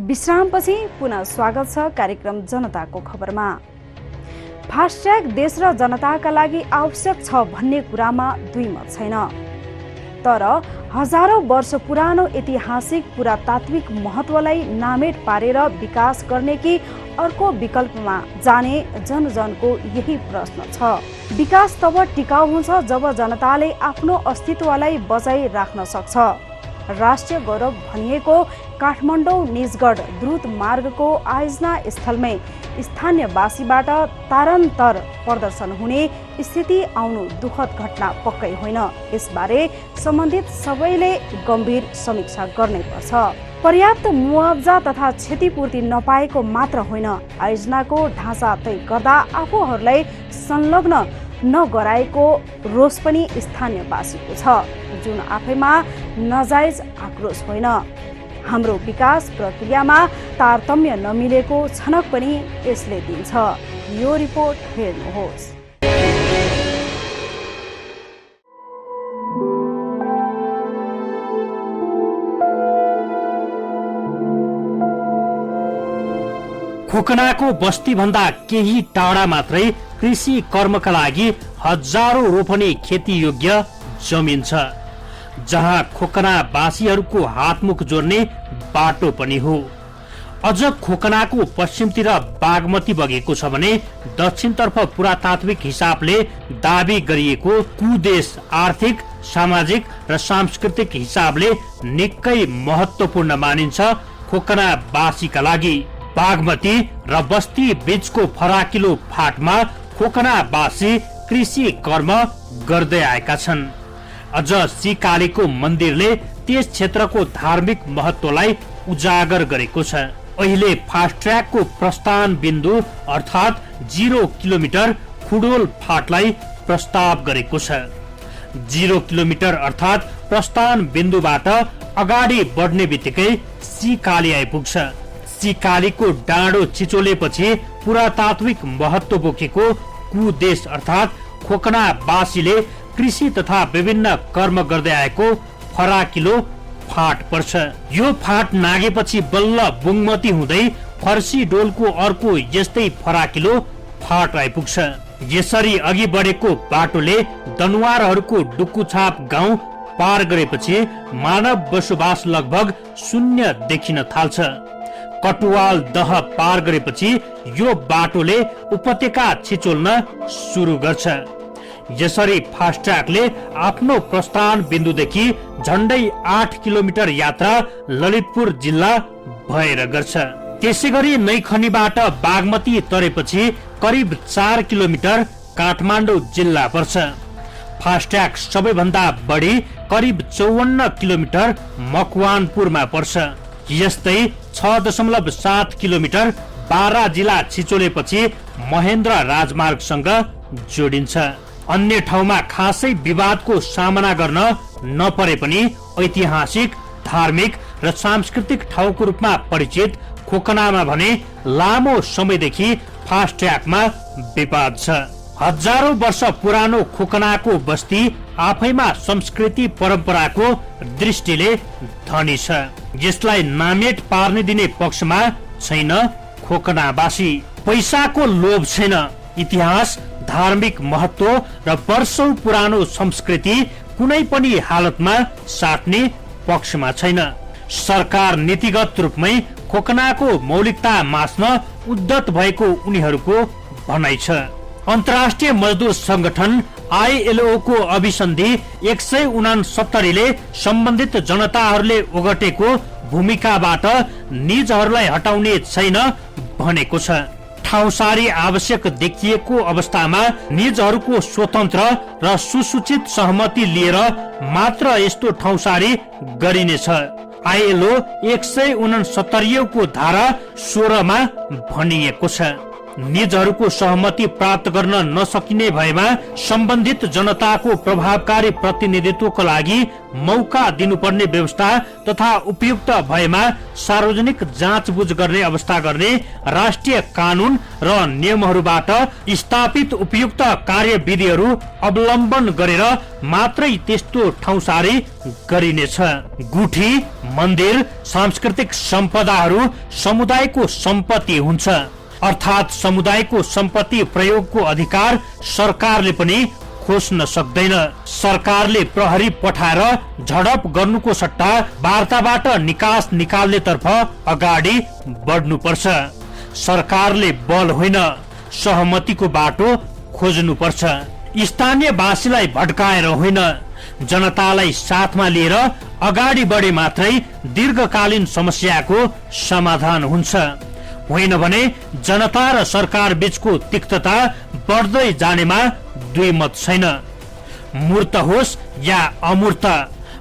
विश्रामपछि पुनः स्वागत छ कार्यक्रम जनताको खबरमा। फास्ट्याग देश र जनताका लागि आवश्यक छ भन्ने कुरामा दुई मत छैन, तर हजारौं वर्ष पुरानो ऐतिहासिक पुरातात्विक महत्त्वलाई नामेट पारेर विकास गर्ने कि अर्को विकल्पमा जाने जनजनको यही प्रश्न छ। विकास तब टिकाउ हुन्छ जब जनताले आफ्नो अस्तित्वलाई बचाइ राख्न सक्छ। राष्ट्रिय गौरव भनिएको काठमाडौँ निजगढ द्रुत मार्गको आयोजना स्थलमै स्थानीयवासीबाट तारन्तर प्रदर्शन हुने स्थिति आउनु दुःखद घटना पक्कै होइन। यसबारे सम्बन्धित सबैले गम्भीर समीक्षा गर्नै पर्छ। पर्याप्त मुआवजा तथा क्षतिपूर्ति नपाएको मात्र होइन, आयोजनाको ढाँचा तय गर्दा आफूहरूलाई संलग्न नगराएको रोष पनि स्थानीयवासीको छ, जुन आफैमा नजायज आक्रोश होइन। हाम्रो विकास प्रक्रियामा तारतम्य नमिलेको छनक पनि यसले दिन्छ। यो रिपोर्ट हेर्नुहोस्। खोकनाको बस्ती भन्दा केही टाढा मात्रै कृषि कर्मका लागि हजारौं रोपनी खेती योग्य जमिन छ, जहाँ खोकनावासीहरूको हातमुख जोड्ने बाटो पनि हो। अझ खोकनाको पश्चिमतिर बागमती बगेको छ भने दक्षिणतर्फ पुरातात्विक हिसाबले दाबी गरिएको कुदेश आर्थिक, सामाजिक र सांस्कृतिक हिसाबले निकै महत्त्वपूर्ण मानिन्छ खोकनावासीका लागि। बागमती र बस्ती बीचको फराकिलो फाटमा खोकनावासी कृषि कर्म गर्दै आएका छन्। अझ सिकालीको मन्दिरले त्यस क्षेत्रको धार्मिक महत्त्वलाई उजागर गरेको छ। अहिले फास्ट्यागको प्रस्थान बिन्दु अर्थात् 0 किलोमिटर खुडोल फाटलाई प्रस्ताव गरेको छ। 0 किलोमिटर अर्थात् प्रस्थान बिन्दुबाट अगाडि बढ्ने बित्तिकै सिकाली आइपुग्छ। सिकालीको डाँडो चिचोलेपछि पुरातात्विक महत्त्व बोकेको कुदेश अर्थात् खोकनावासीले कृषि तथा विभिन्न कर्म गर्दै आएको फराकिलो फाट पर्छ। यो फाट नागेपछि बल्ल बुङमती हुँदै फर्सी डोलको अर्को यस्तै फराकिलो फाट आइपुग्छ। यसरी अघि बढेको बाटोले दनुवारहरूको डुकुछाप गाउँ पार गरेपछि मानव बसोबास लगभग शून्य देखिन थाल्छ। कटुवाल दह पार गरेपछि यो बाटोले उपत्यका छिचोल्न सुरु गर्छ। यसरी फास्ट्यागले आफ्नो प्रस्थान बिन्दुदेखि झण्डै 8 किलोमिटर यात्रा ललितपुर जिल्ला भएर गर्छ। त्यसै गरी नैखनीबाट बागमती तरेपछि करिब 4 किलोमिटर काठमाडौँ जिल्ला पर्छ। फास्ट्याग सबैभन्दा बढी करिब 54 किलोमिटर मकवानपुरमा पर्छ। यस्तै 6.7 किलोमिटर बारा जिल्ला छिचोलेपछि महेन्द्र राजमार्गसँग जोडिन्छ। अन्य ठाउँमा खासै विवादको सामना गर्न नपरे पनि ऐतिहासिक, धार्मिक र सांस्कृतिक ठाउँको रूपमा परिचित खोकनामा भने लामो समयदेखि फास्ट्यागमा विवाद छ। हजारौं वर्ष पुरानो खोकनाको बस्ती आफैमा संस्कृति परम्पराको दृष्टिले धनी छ। यसलाई नामेट पार्ने दिने पक्षमा छैन खोकनावासी। पैसाको लोभ छैन, इतिहास, धार्मिक महत्त्व र वर्षौं पुरानो संस्कृति कुनै पनि हालतमा साट्ने पक्षमा छैन। सरकार नीतिगत रूपमै खोकनाको मौलिकता मास्न उद्यत भएको उनीहरूको भनाइ छ। अन्तर्राष्ट्रिय मजदुर संगठन ILO को अभिसन्धि 169 ले सम्बन्धित जनताहरूले ओगटेको भूमिकाबाट निजहरूलाई हटाउने छैन भनेको छ। ठाउँसारी आवश्यक देखिएको अवस्थामा निजहरूको स्वतन्त्र र सुसूचित सहमति लिएर मात्र यस्तो ठाउँसारी गरिनेछ। ILO 169 को धारा 16 मा भनिएको छ। निजहरूको सहमति प्राप्त गर्न नसकिने भएमा सम्बन्धित जनताको प्रभावकारी प्रतिनिधित्वको लागि मौका दिनुपर्ने व्यवस्था तथा उपयुक्त भएमा सार्वजनिक जाँचबुझ गर्ने अवस्था गर्ने राष्ट्रिय कानून र नियमहरूबाट स्थापित उपयुक्त कार्यविधिहरू अवलम्बन गरेर मात्रै त्यस्तो ठाउँसारी गरिनेछ। गुठी, मन्दिर, सांस्कृतिक सम्पदाहरू समुदायको सम्पत्ति हुन्छ, अर्थात् समुदायको सम्पत्ति प्रयोगको अधिकार सरकारले पनि खोज्न सक्दैन। सरकारले प्रहरी पठाएर झडप गर्नुको सट्टा वार्ताबाट निकास निकाल्नेतर्फ अगाडि बढ्नुपर्छ। सरकारले बल होइन, सहमतिको बाटो खोज्नुपर्छ। स्थानीयवासीलाई भड्काएर होइन, जनतालाई साथमा लिएर अगाडि बढे मात्रै दीर्घकालीन समस्याको समाधान हुन्छ। होइन भने जनता र सरकार बीचको तिक्तता बढ्दै जानेमा दुई मत छैन। मूर्त होस् या अमूर्त,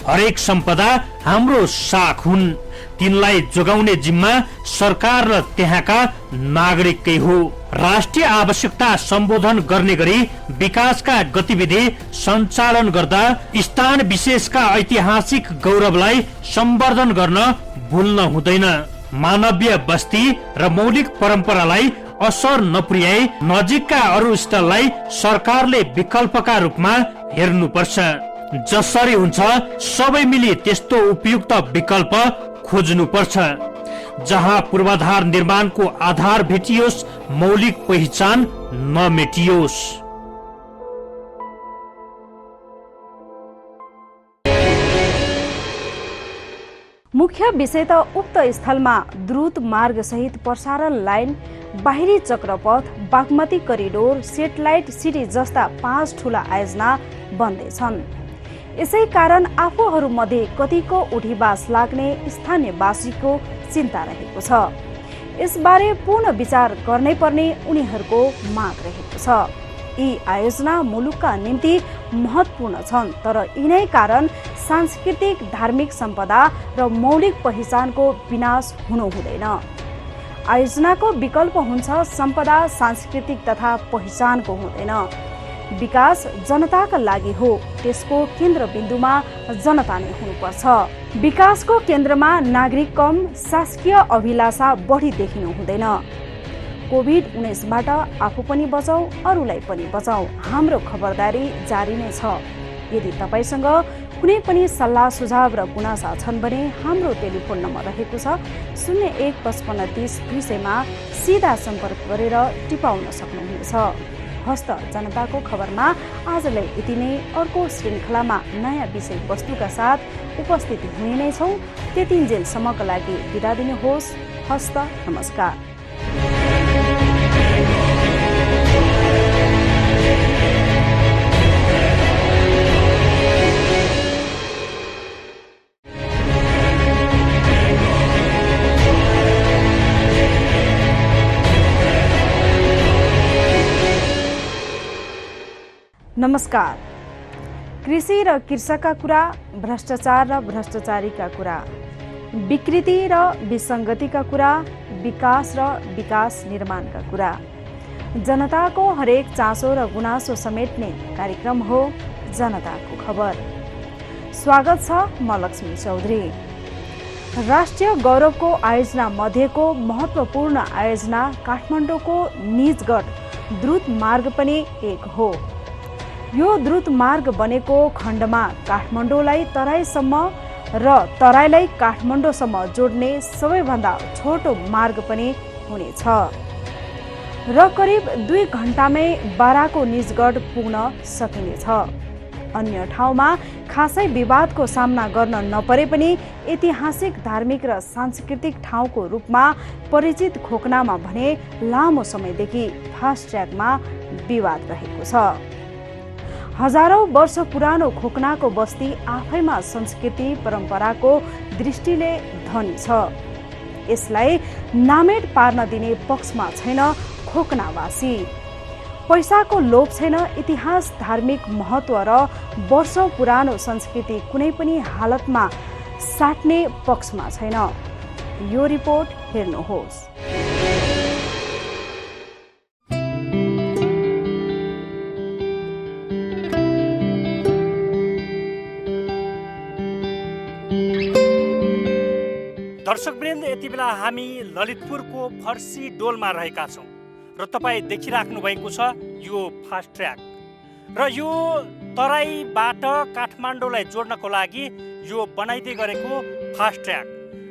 हरेक सम्पदा हाम्रो साख हुन्। तिनलाई जोगाउने जिम्मा सरकार र त्यहाँका नागरिककै हो। राष्ट्रिय आवश्यकता सम्बोधन गर्ने गरी विकासका गतिविधि सञ्चालन गर्दा स्थान विशेषका ऐतिहासिक गौरवलाई सम्वर्धन गर्न भुल्न हुँदैन। मानवीय बस्ती र मौलिक परम्परालाई असर नपुर्याई नजिकका अरू स्थललाई सरकारले विकल्पका रूपमा हेर्नुपर्छ। जसरी हुन्छ सबै मिली त्यस्तो उपयुक्त विकल्प खोज्नुपर्छ जहाँ पूर्वाधार निर्माणको आधार भेटियोस्, मौलिक पहिचान नमेटियोस्। मुख्य विषय त उक्त स्थलमा द्रुत मार्ग सहित प्रसारण लाइन, बाहिरी Chakrapath, Bagmati corridor, satellite city जस्ता 5 ठूला आयोजना बन्दैछन्। यसै कारण आफूहरूमध्ये कतिको उठीबास लाग्ने स्थानीयवासीको चिन्ता रहेको छ। यसबारे पूर्ण विचार गर्नै पर्ने उनीहरूको माग रहेको छ। यी आयोजना मुलुकका निम्ति महत्त्वपूर्ण छन्, तर यिनै कारण सांस्कृतिक धार्मिक सम्पदा र मौलिक पहिचानको विनाश हुनु हुँदैन। आयोजनाको विकल्प हुन्छ सम्पदा सांस्कृतिक तथा पहिचानको हुँदैन। विकास जनताका लागि हो, त्यसको केन्द्रबिन्दुमा जनता नै हुनुपर्छ। विकासको केन्द्रमा नागरिक कम, शासकीय अभिलाषा बढी देखिनु हुँदैन। कोभिड-19बाट आफू पनि बचाऊ, अरूलाई पनि बचाऊ, हाम्रो खबरदारी जारी नै छ। यदि तपाईसँग कुनै पनि सल्लाह सुझाव र गुनासा छन् भने हाम्रो टेलिफोन नम्बर रहेको छ 015530 मा सिधा सम्पर्क गरेर टिपाउन सक्नुहुनेछ। हस्त जनताको खबरमा आजलाई यति नै। अर्को श्रृङ्खलामा नयाँ विषय वस्तुका साथ उपस्थित हुने नै छौँ। त्यतिन्जेलसम्मका लागि बिदा दिनुहोस्। हस्त नमस्कार। नमस्कार। कृषि र कृषकका कुरा, भ्रष्टाचार र भ्रष्टाचारीका कुरा, विकृति र विसङ्गतिका कुरा, विकास र विकास निर्माणका कुरा, जनताको हरेक चासो र गुनासो समेट्ने कार्यक्रम हो जनताको खबर। स्वागत छ, म लक्ष्मी चौधरी। राष्ट्रिय गौरवको आयोजना मध्येको महत्त्वपूर्ण आयोजना काठमाडौँको निजगढ द्रुत मार्ग पनि एक हो। यो द्रुत मार्ग बनेको खण्डमा काठमाडौँलाई तराईसम्म र तराईलाई काठमाडौँसम्म जोड्ने सबैभन्दा छोटो मार्ग पनि हुनेछ र करिब 2 घण्टामै बाराको निजगढ पुग्न सकिनेछ। अन्य ठाउँमा खासै विवादको सामना गर्न नपरे पनि ऐतिहासिक, धार्मिक र सांस्कृतिक ठाउँको रूपमा परिचित खोकनामा भने लामो समयदेखि फास्ट ट्र्याकमा विवाद रहेको छ। हजारौं वर्ष पुरानो खोकनाको बस्ती आफैमा संस्कृति परम्पराको दृष्टिले धनी छ। यसलाई नामेट पार्न दिने पक्षमा छैन खोकनावासी। पैसाको लोभ छैन, इतिहास, धार्मिक महत्त्व र वर्षौं पुरानो संस्कृति कुनै पनि हालतमा साट्ने पक्षमा छैन। यो रिपोर्ट हेर्नुहोस्। दर्शकवृन्द, यति बेला हामी ललितपुरको फर्सी डोलमा रहेका छौँ र तपाईँ देखिराख्नु भएको छ यो फास्ट ट्र्याक र यो तराईबाट काठमाडौँलाई जोड्नको लागि यो बनाइदै गरेको फास्ट ट्र्याक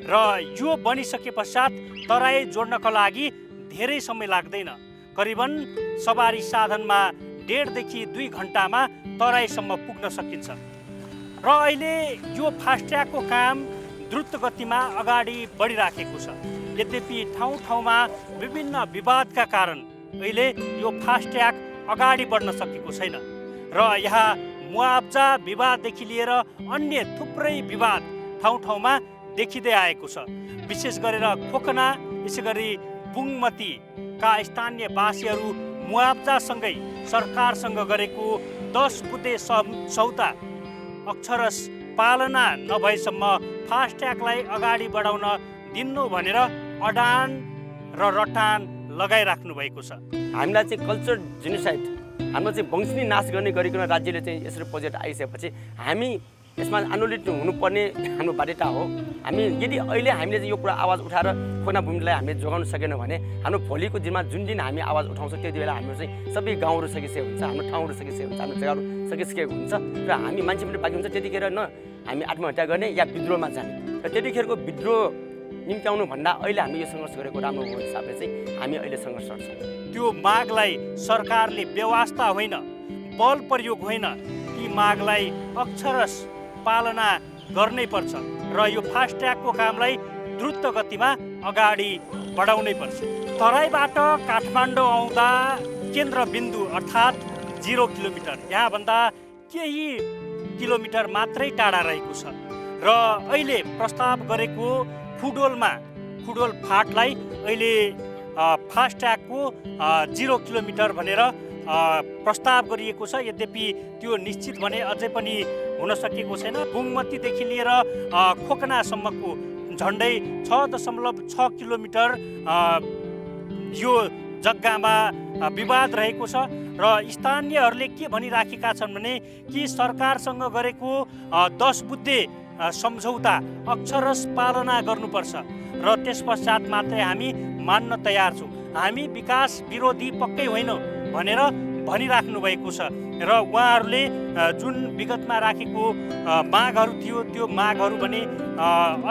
र यो बनिसके पश्चात तराई जोड्नको लागि धेरै समय लाग्दैन। करिबन सवारी साधनमा 1.5 देखि 2 घन्टामा तराईसम्म पुग्न सकिन्छ र अहिले यो फास्ट ट्र्याकको काम द्रुत गतिमा अगाडि बढिराखेको छ। यद्यपि ठाउँ ठाउँमा विभिन्न विवादका कारण अहिले यो फास्ट ट्र्याक अगाडि बढ्न सकेको छैन र यहाँ मुआब्जा विवाददेखि लिएर अन्य थुप्रै विवाद ठाउँ ठाउँमा देखिँदै आएको छ। विशेष गरेर खोकना यसै गरी बुङमतीका स्थानीयवासीहरू मुआब्जासँगै सरकारसँग गरेको 10 बुँदे सौदा अक्षरश पालना नभएसम्म फास्ट ट्र्याकलाई अगाडि बढाउन दिन्नु भनेर अडान र रटान लगाइराख्नु भएको छ। हामीलाई चाहिँ कल्चर जेनोसाइड, हाम्रो चाहिँ वंशनी नाश गर्ने गरिकन राज्यले चाहिँ यसरी प्रोजेक्ट आइसकेपछि हामी यसमा आन्दोलित हुनुपर्ने हाम्रो बाध्यता हो। हामी यदि अहिले हामीले चाहिँ यो कुरा आवाज उठाएर खोना भूमिलाई हामीले जोगाउन सकेनौँ भने हाम्रो भोलिको दिनमा जुन दिन हामी आवाज उठाउँछौँ त्यति बेला हाम्रो चाहिँ सबै गाउँहरू सकिसकेको हुन्छ, हाम्रो ठाउँहरू सकिसकेको हुन्छ, हाम्रो जग्गाहरू सकिसकेको हुन्छ र हामी मान्छे पनि बाँकी हुन्छ। त्यतिखेर न हामी आत्महत्या गर्ने या विद्रोहमा जाने र त्यतिखेरको विद्रोह निम्त्याउनु भन्दा अहिले हामी यो सङ्घर्ष गरेको राम्रो हो हिसाबले चाहिँ हामी अहिले सङ्घर्ष गर्छौँ। त्यो मागलाई सरकारले व्यवस्था होइन, बल प्रयोग होइन, ती मागलाई अक्षरश पालना गर्नै पर्छ र यो फास्ट ट्र्याकको कामलाई द्रुत गतिमा अगाडि बढाउनै पर्छ। तराईबाट काठमाडौँ आउँदा केन्द्रबिन्दु अर्थात् 0 किलोमिटर, यहाँभन्दा केही किलोमिटर मात्रै टाढा रहेको छ र अहिले प्रस्ताव गरेको खुडोल फाटलाई अहिले फास्ट ट्र्याकको 0 किलोमिटर भनेर प्रस्ताव गरिएको छ। यद्यपि त्यो निश्चित भने अझै पनि हुन सकेको छैन। बुङमतीदेखि लिएर खोकनासम्मको झन्डै 6.6 किलोमिटर यो जग्गामा विवाद रहेको छ र स्थानीयहरूले के भनिराखेका छन् भने कि सरकारसँग गरेको 10 बुँदे सम्झौता अक्षरश पालना गर्नुपर्छ र त्यस पश्चात मात्रै हामी मान्न तयार छौँ, हामी विकास विरोधी पक्कै होइनौँ भनेर भनिराख्नु भएको छ र उहाँहरूले जुन विगतमा राखेको मागहरू थियो त्यो मागहरू पनि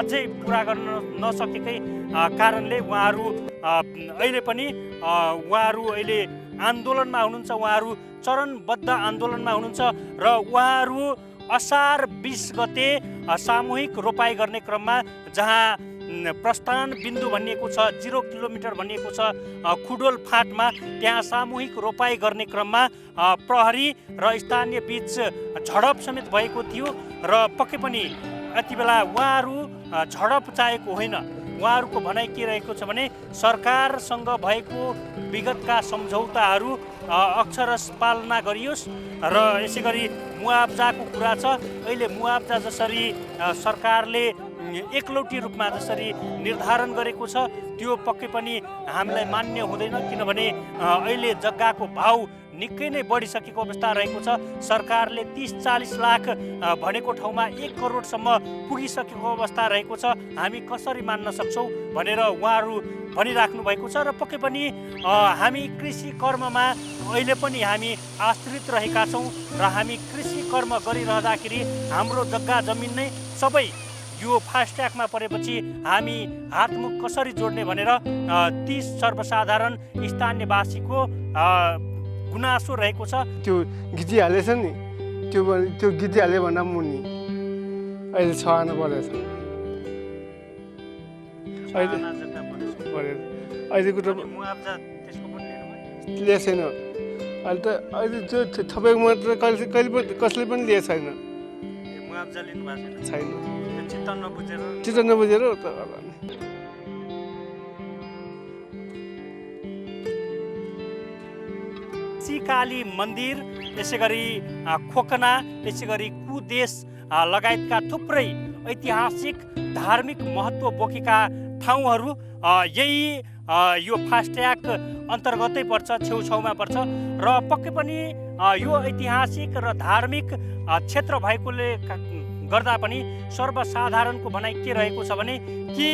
अझै पुरा गर्न नसकेकै कारणले उहाँहरू अहिले आन्दोलनमा हुनुहुन्छ, उहाँहरू चरणबद्ध आन्दोलनमा हुनुहुन्छ र उहाँहरू असार 20 गते सामूहिक रोपाई गर्ने क्रममा जहाँ प्रस्थान बिन्दु भनिएको छ 0 किलोमिटर भनिएको छ खुडोल फाटमा, त्यहाँ सामूहिक रोपाई गर्ने क्रममा प्रहरी र स्थानीय बीच झडप समेत भएको थियो र पक्कै पनि यति बेला उहाँहरू झडप चाहेको होइन। उहाँहरूको भनाइ के रहेको छ भने सरकारसँग भएको विगतका सम्झौताहरू अक्षरश पालना गरियोस् र यसै गरी मुआब्जाको कुरा छ। अहिले मुआब्जा जसरी सरकारले एकलौटी रूपमा जसरी निर्धारण गरेको छ त्यो पक्कै पनि हामीलाई मान्य हुँदैन, किनभने अहिले जग्गाको भाउ निकै नै बढिसकेको अवस्था रहेको छ। सरकारले 30-40 लाख भनेको ठाउँमा 1 करोडसम्म पुगिसकेको अवस्था रहेको छ। हामी कसरी मान्न सक्छौँ भनेर उहाँहरू भनिराख्नु भएको छ र पक्कै पनि हामी कृषि कर्ममा अहिले पनि हामी आश्रित रहेका छौँ र हामी कृषि कर्म गरिरहँदाखेरि हाम्रो जग्गा जमिन नै सबै यो फास्ट ट्र्याकमा परेपछि हामी हातमुख कसरी जोड्ने भनेर ती सर्वसाधारण स्थानीयवासीको गुनासो रहेको छ। त्यो गिजिहालेछ नि, त्यो गिजिहाल्यो भन्दा मुनि अहिले 6 आना परेछ। अहिलेको त लिएको छैन। अहिले त्यो थपेको मात्र कसले पनि लिएको छैन। मुआब्जा लिनु भएको छैन, चित्त नबुझेर काली मन्दिर, यसै गरी खोकना, यसै गरी कुदेश लगायतका थुप्रै ऐतिहासिक धार्मिक महत्त्व बोकेका ठाउँहरू यही यो फास्ट ट्र्याक अन्तर्गतै पर्छ, छेउछाउमा पर्छ र पक्कै पनि यो ऐतिहासिक र धार्मिक क्षेत्र भएकोले गर्दा पनि सर्वसाधारणको भनाइ के रहेको छ भने कि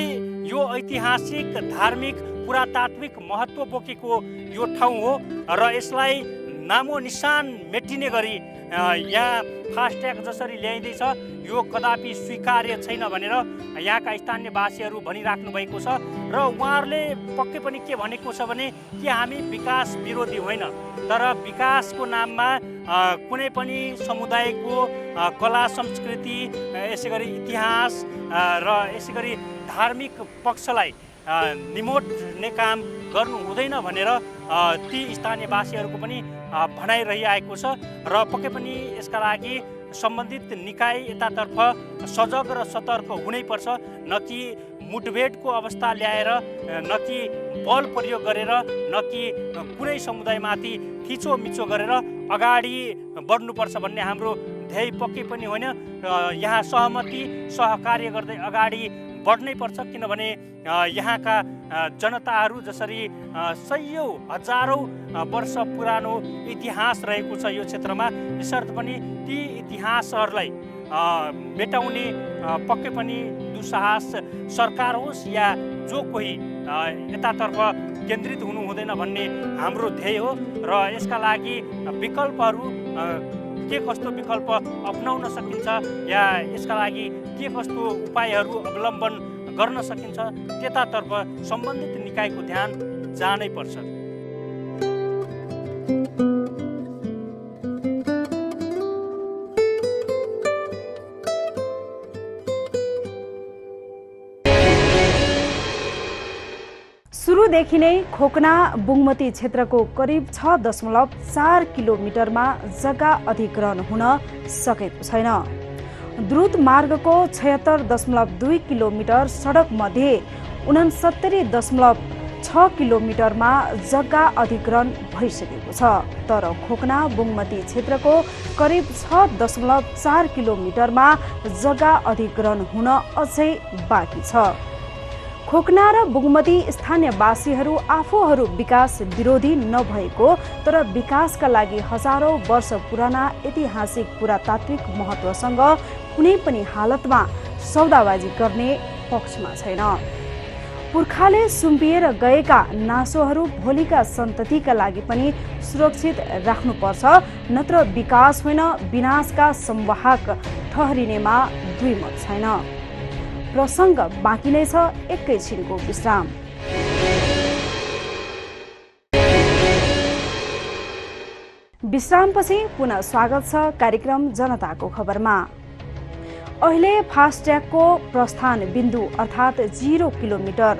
यो ऐतिहासिक धार्मिक पुरातात्विक महत्त्व बोकेको यो ठाउँ हो र यसलाई नामो निशान मेटिने गरी यहाँ फास्ट्याग जसरी ल्याइँदैछ यो कदापि स्वीकार्य छैन भनेर यहाँका स्थानीयवासीहरू भनिराख्नु भएको छ र उहाँहरूले पक्कै पनि के भनेको छ भने कि हामी विकास विरोधी होइन, तर विकासको नाममा कुनै पनि समुदायको कला संस्कृति यसै गरी इतिहास र यसै गरी धार्मिक पक्षलाई निमोट्ने काम गर्नु हुँदैन भनेर ती स्थानीयवासीहरूको पनि भनाइरहिआएको छ र पक्कै पनि यसका लागि सम्बन्धित निकाय यतातर्फ सजग र सतर्क हुनैपर्छ, न कि मुठभेडको अवस्था ल्याएर, न कि बल प्रयोग गरेर, न कि कुनै समुदायमाथि थिचोमिचो गरेर अगाडि बढ्नुपर्छ भन्ने हाम्रो ध्येय पक्कै पनि होइन। यहाँ सहमति सहकार्य गर्दै अगाडि बढ्नै पर्छ, किनभने यहाँका जनताहरू जसरी सयौँ हजारौँ वर्ष पुरानो इतिहास रहेको छ यो क्षेत्रमा, यसर्थ पनि ती इतिहासहरूलाई मेटाउने पक्कै पनि दुस्साहस सरकार होस् या जो कोही यतातर्फ केन्द्रित हुनु हुँदैन भन्ने हाम्रो ध्येय हो र यसका लागि विकल्पहरू के कस्तो विकल्प अपनाउन सकिन्छ या यसका लागि के कस्तो उपायहरू अवलम्बन गर्न सकिन्छ त्यतातर्फ सम्बन्धित निकायको ध्यान जानै पर्छ। सुरुदेखि नै खोकना बुङमती क्षेत्रको करिब 6.4 किलोमिटरमा जग्गा अधिग्रहण हुन सकेको छैन। द्रुत मार्गको 76.2 किलोमिटर सडक मध्ये 69.6 किलोमिटरमा जग्गा अधिग्रहण भइसकेको छ, तर खोकना बुङमती क्षेत्रको करिब 6.4 किलोमिटरमा जग्गा अधिग्रहण हुन अझै बाँकी छ। खोकना र बुङमती स्थानीयवासीहरू आफूहरू विकास विरोधी नभएको तर विकासका लागि हजारौं वर्ष पुराना ऐतिहासिक पुरातात्विक महत्त्वसँग कुनै पनि हालतमा सौदाबाजी गर्ने पक्षमा छैन। पुर्खाले सुम्पिएर गएका नासोहरू भोलिका सन्ततिका लागि पनि सुरक्षित राख्नुपर्छ, नत्र विकास होइन विनाशका संवाहक ठहरिनेमा दुई मत छैन। प्रसङ्ग बाँकी नै छ, एकैछिनको विश्राम। विश्रामपछि पुनः स्वागत छ कार्यक्रम जनताको खबरमा। अहिले फास्ट्यागको प्रस्थान बिन्दु अर्थात् 0 किलोमिटर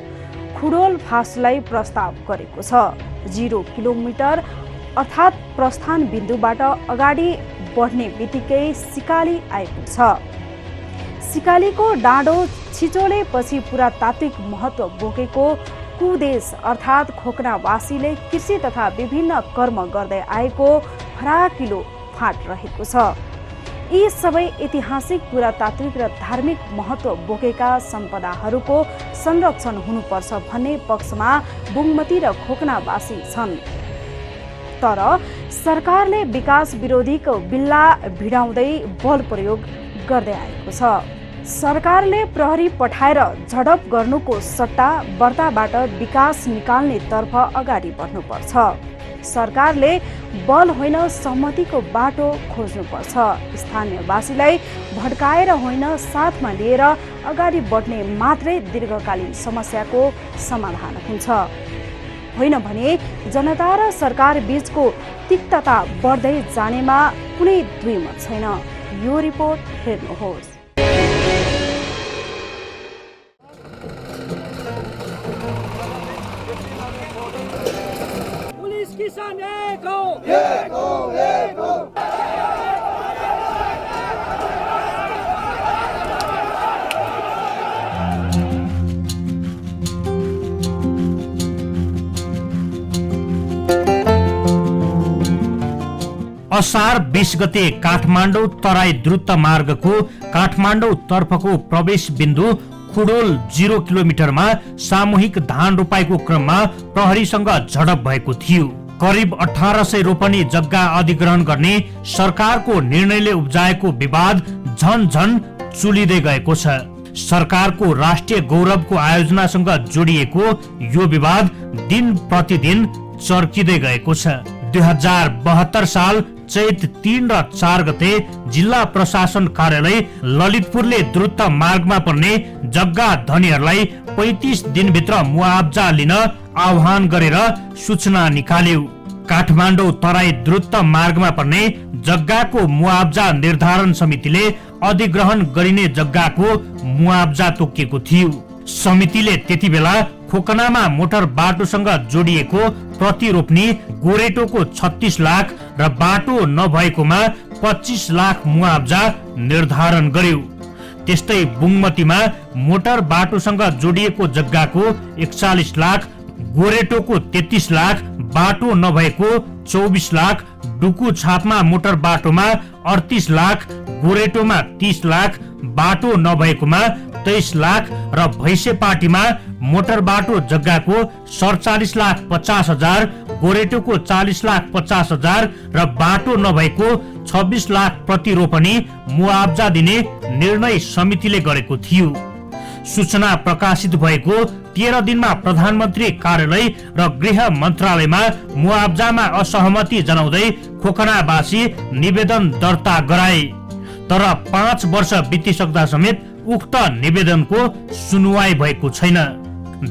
खुडोल फास्टलाई प्रस्ताव गरेको छ। 0 किलोमिटर अर्थात् प्रस्थान बिन्दुबाट अगाडि बढ्ने बित्तिकै सिकाली आइपुग्छ। सिकालीको डाँडो छिचोलेपछि पुरातात्विक महत्त्व बोकेको कुदेश अर्थात् खोकनावासीले कृषि तथा विभिन्न कर्म गर्दै आएको फराकिलो फाँट रहेको छ। यी सबै ऐतिहासिक पुरातात्विक र धार्मिक महत्त्व बोकेका सम्पदाहरूको संरक्षण हुनुपर्छ भन्ने पक्षमा बुङमती र खोकनावासी छन्, तर सरकारले विकास विरोधीको बिल्ला भिडाउँदै बल प्रयोग गर्दै आएको छ। सरकारले प्रहरी पठाएर झडप गर्नुको सट्टा बर्ताबाट विकास निकाल्ने तर्फ अगाडि बढ्नुपर्छ। सरकारले बल होइन सहमतिको बाटो खोज्नुपर्छ। स्थानीयवासीलाई भड्काएर होइन साथमा लिएर अगाडि बढ्ने मात्रै दीर्घकालीन समस्याको समाधान हुन्छ, होइन भने जनता र सरकार बीचको तिक्तता बढ्दै जानेमा कुनै दुई मत छैन। यो रिपोर्ट हेर्नुहोस्। असार 20 गते काठमाडौँ तराई द्रुत मार्गको काठमाडौँ तर्फको प्रवेश बिन्दु खुडोल 0 किलोमिटरमा सामूहिक धान रोपाईको क्रममा प्रहरीसँग झडप भएको थियो। करिब 1800 रोपनी जग्गा अधिग्रहण गर्ने सरकारको निर्णयले उब्जाएको विवाद झन चुलिँदै गएको छ। सरकारको राष्ट्रिय गौरवको आयोजनासँग जोडिएको यो विवाद दिन प्रतिदिन चर्किँदै गएको छ। 2072 साल चैत 3 र 4 गते जिल्ला प्रशासन कार्यालय ललितपुरले द्रुत मार्गमा पर्ने जग्गा धनीहरूलाई 35 दिनभित्र मुआब्जा लिन आह्वान गरेर सूचना निकाल्यो। काठमाडौँ तराई द्रुत मार्गमा पर्ने जग्गाको मुआब्जा निर्धारण समितिले अधिग्रहण गरिने जग्गाको मुआब्जा तोकेको थियो। समितिले त्यति बेला खोकनामा मोटर बाटोसँग जोडिएको प्रतिरोपनी गोरेटोको 36 लाख र बाटो नभएकोमा 25 लाख मुआब्जा निर्धारण गर्यो। त्यस्तै बुङमतीमा मोटर बाटोसँग जोडिएको जग्गाको 41 लाख, गोरेटोको 33 लाख, बाटो नभएको 24 लाख, डुकु छापमा मोटर बाटोमा 38 लाख, गोरेटोमा 30 लाख, बाटो नभएकोमा 23 लाख र भैसेपाटीमा मोटर बाटो जग्गाको 47 लाख 50 हजार, गोरेटोको 40 लाख 50 हजार र बाटो नभएको 26 लाख प्रतिरोपनी मुआब्जा दिने निर्णय समितिले गरेको थियो। सूचना प्रकाशित भएको 13 दिनमा प्रधानमन्त्री कार्यालय र गृह मन्त्रालयमा मुआब्जामा असहमति जनाउँदै खोकनावासी निवेदन दर्ता गराए। तर 5 वर्ष बितिसक्दा समेत उक्त निवेदनको सुनवाई भएको छैन।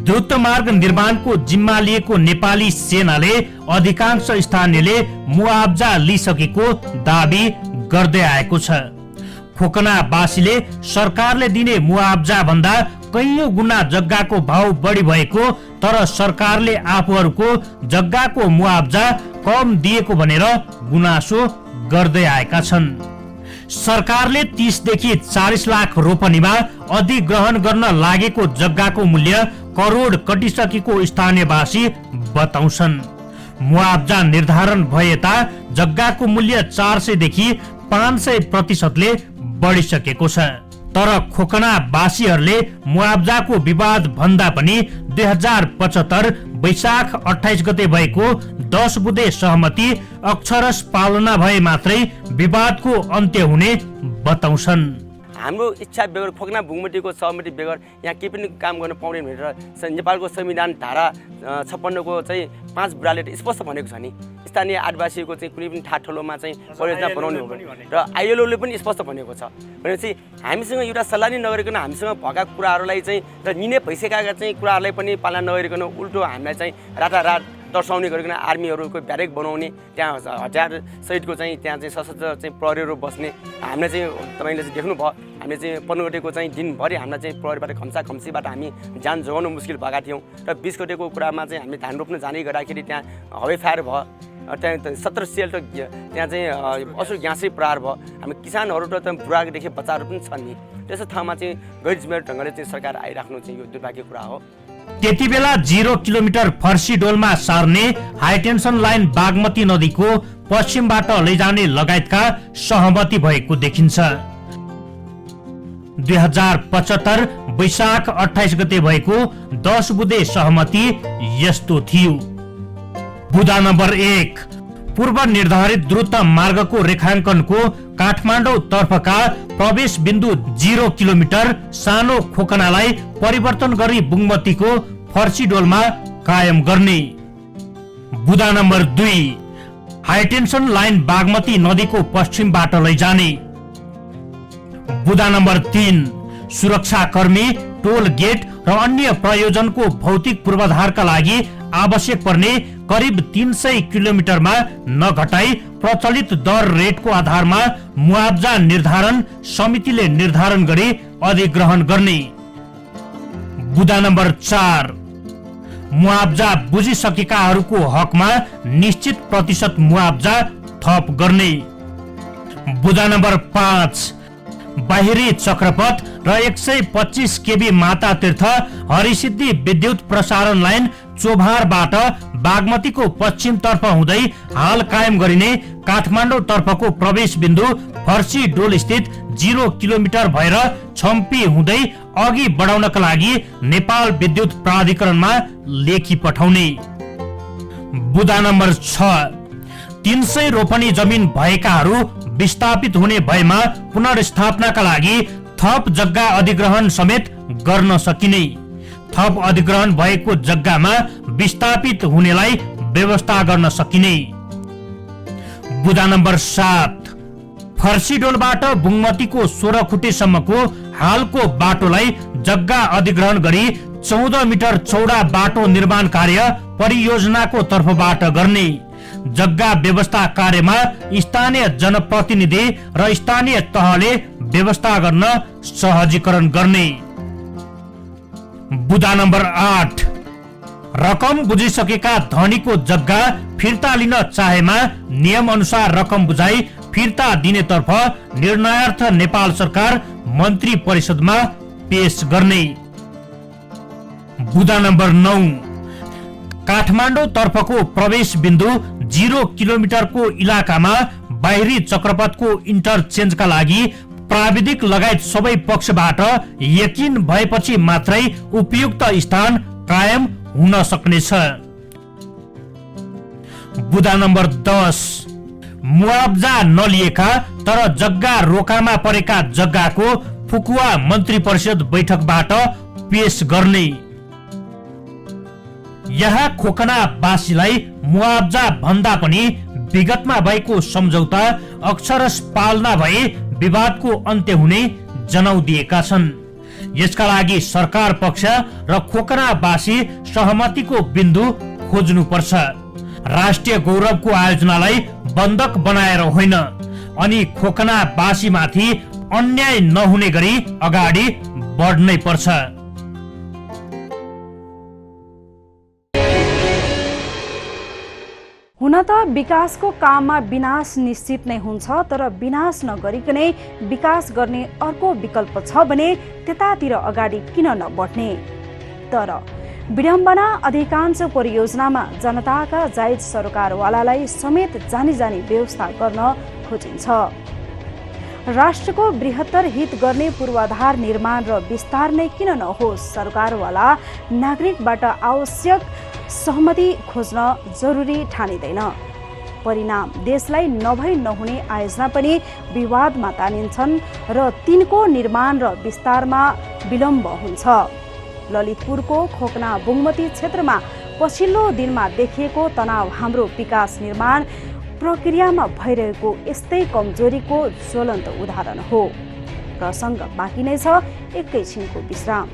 द्रुत मार्ग निर्माणको जिम्मा लिएको नेपाली सेनाले अधिकांश स्थानीयले मुआब्जा लिइसकेको दाबी गर्दै आएको छ। खोकनावासीले सरकारले दिने मुआब्जा भन्दा कैयौं गुणा जग्गाको भाव बढी भएको, तर सरकारले आफूहरूको जग्गाको मुआब्जा कम दिएको भनेर गुनासो गर्दै आएका छन्। सरकारले 30 देखि 40 लाख रोपनीमा अधिग्रहण गर्न लागेको जग्गाको मूल्य करोड कटिसकेको स्थानीयवासी बताउँछन्। मुआब्जा निर्धारण भएता जग्गाको मूल्य 400 देखि 500% बढिसकेको छ। तर खोकनावासीहरूले मुआब्जाको विवाद भन्दा पनि 2075 वैशाख 28 गते भएको 10 बुँदे सहमति अक्षरश पालना भए मात्रै विवादको अन्त्य हुने बताउँछन्। हाम्रो इच्छा बेगर खोकना भूमटिको सहमति बेगर यहाँ केही पनि काम गर्न पाउँदैन भनेर नेपालको संविधान धारा 56 को चाहिँ 5 बुढाले स्पष्ट भनेको छ नि, स्थानीय आदिवासीको चाहिँ कुनै पनि ठाठोलोमा चाहिँ परियोजना बनाउने हो भने, र आईएलओले पनि स्पष्ट भनेको छ भनेपछि हामीसँग एउटा सल्लाह नै नगरिकन हामीसँग भएका कुराहरूलाई चाहिँ र निर्णय भइसकेका चाहिँ कुराहरूलाई पनि पालना नगरिकन उल्टो हामीलाई चाहिँ रातारात दर्शाउने गरिकन आर्मीहरूको ब्यारेक बनाउने, त्यहाँ हजार सहितको चाहिँ त्यहाँ चाहिँ सशस्त्र चाहिँ प्रहरीहरू बस्ने, हामीलाई चाहिँ तपाईँले चाहिँ देख्नुभयो हामीले चाहिँ 15 गतेको चाहिँ दिनभरि हामीलाई चाहिँ प्रहरीबाट खम्सीबाट हामी जान जोगाउनु मुस्किल भएका थियौँ। र 20 गतेको कुरामा चाहिँ हामीले धान रोप्न जाने गर्दाखेरि त्यहाँ हवाई फायर भयो, त्यहाँ 17 सेल र त्यहाँ चाहिँ असुर ग्यासै प्रहार भयो। हामी किसानहरू र बुढादेखि बच्चाहरू पनि छन् नि, त्यस्तो ठाउँमा चाहिँ गैर जिम्मेवारी ढङ्गले चाहिँ सरकार आइराख्नु चाहिँ यो दुर्भाग्य कुरा हो। त्यति बेला 0 किलोमिटर फर्सीडोलमा सार्ने हाइटेन्सन लाइन बागमती नदीको पश्चिमबाट लैजाने लगायतका सहमति भएको देखिन्छ। 2075 वैशाख 28 गते भएको 10 बुँदे सहमति यस्तो थियो। बुँदा नम्बर 1, पूर्व निर्धारित द्रुत मार्गको रेखाङ्कनको काठमाडौँ तर्फका प्रवेश बिन्दु 0 किलोमिटर सानो खोकनालाई परिवर्तन गरी बुङमतीको फर्सीडोलमा कायम गर्ने। बुँदा नम्बर 2, हाइटेन्सन लाइन बागमती नदीको पश्चिमबाट लैजाने। बुँदा नम्बर 3, सुरक्षाकर्मी, टोल गेट र अन्य प्रयोजनको भौतिक पूर्वाधारका लागि आवश्यक पर्ने करिब 300 किलोमिटरमा नघटाई प्रचलित दर रेटको आधारमा मुआब्जा निर्धारण समितिले निर्धारण गरी अधिग्रहण गर्ने। बुँदा नम्बर 4, मुआब्जा बुझिसकेकाहरूको हकमा निश्चित प्रतिशत मुआब्जा थप गर्ने। बुँदा नम्बर 5, बाहिरी चक्रपथ र 125 केबी माता तीर्थ हरिसिद्धि विद्युत प्रसारण लाइन चोभारबाट बागमतीको पश्चिम तर्फ हुँदै हाल कायम गरिने काठमाडौँ तर्फको प्रवेश बिन्दु फर्सीडोल स्थित 0 किलोमिटर भएर छम्पी हुँदै अघि बढाउनका लागि नेपाल विद्युत प्राधिकरणमा लेखी पठाउने। बुँदा नम्बर 6, 300 रोपनी जमिन भएकाहरू विस्थापित हुने भएमा पुनर्स्थापनाका लागि थप जग्गा अधिग्रहण समेत गर्न सकिने। थप अधिग्रहण भएको जग्गामा विस्थापित हुनेलाई व्यवस्था गर्न सकिने। बुदा नम्बर 7, फर्सीडोलबाट बुङमतीको 16 खुट्टेसम्मको हालको बाटोलाई जग्गा अधिग्रहण गरी 14 मिटर चौडा बाटो निर्माण कार्य परियोजनाको तर्फबाट गर्ने। जग्गा व्यवस्था कार्यमा स्थानीय जनप्रतिनिधि र स्थानीय तहले व्यवस्था गर्न सहजीकरण गर्ने। बुदा नम्बर 8, रकम बुझिसकेका धनीको जग्गा फिर्ता लिन चाहेमा नियम अनुसार रकम बुझाइ फिर्ता दिनेतर्फ निर्णयार्थ नेपाल सरकार मन्त्री परिषदमा पेश गर्ने। बुदा नम्बर 9, काठमाडौँ तर्फको प्रवेश बिन्दु 0 किलोमिटरको इलाकामा बाहिरी चक्रपथको इन्टरचेन्जका लागि प्राविधिक लगायत सबै पक्षबाट यकिन भएपछि मात्रै उपयुक्त स्थान कायम हुन सक्नेछ। बुदा नम्बर 10, मुआब्जा नलिएका तर जग्गा रोकामा परेका जग्गाको फुकुवा मन्त्री परिषद बैठकबाट पेश गर्ने। यहाँ खोकनावासीलाई मुआब्जा भन्दा पनि विगतमा भएको सम्झौता अक्षरश पालना भए विवादको अन्त्य हुने जनाउँदिएका छन्। यसका लागि सरकार पक्ष र खोकनावासी सहमतिको बिन्दु खोज्नुपर्छ। राष्ट्रिय गौरवको आयोजनालाई बन्धक बनाएर होइन, अनि खोकनावासीमाथि अन्याय नहुने गरी अगाडि बढ्नै पर्छ। हुन त विकासको काममा विनाश निश्चित नै हुन्छ, तर विनाश नगरिकनै विकास गर्ने अर्को विकल्प छ भने त्यतातिर अगाडि किन नबढ्ने। तर विडम्बना अधिकांश परियोजनामा जनताका जायज सरकारवालालाई समेत जानी जानी व्यवस्था गर्न खोजिन्छ। राष्ट्रको बृहत्तर हित गर्ने पूर्वाधार निर्माण र विस्तार नै किन नहोस्, सरकारवाला नागरिकबाट आवश्यक सहमति खोज्न जरुरी ठानिँदैन। परिणाम देशलाई नभई नहुने आयोजना पनि विवादमा तानिन्छन् र तिनको निर्माण र विस्तारमा विलम्ब हुन्छ। ललितपुरको खोकना बुङमती क्षेत्रमा पछिल्लो दिनमा देखिएको तनाव हाम्रो विकास निर्माण प्रक्रियामा भइरहेको यस्तै कमजोरीको ज्वलन्त उदाहरण हो। प्रसङ्ग बाँकी नै छ, एकैछिनको विश्राम।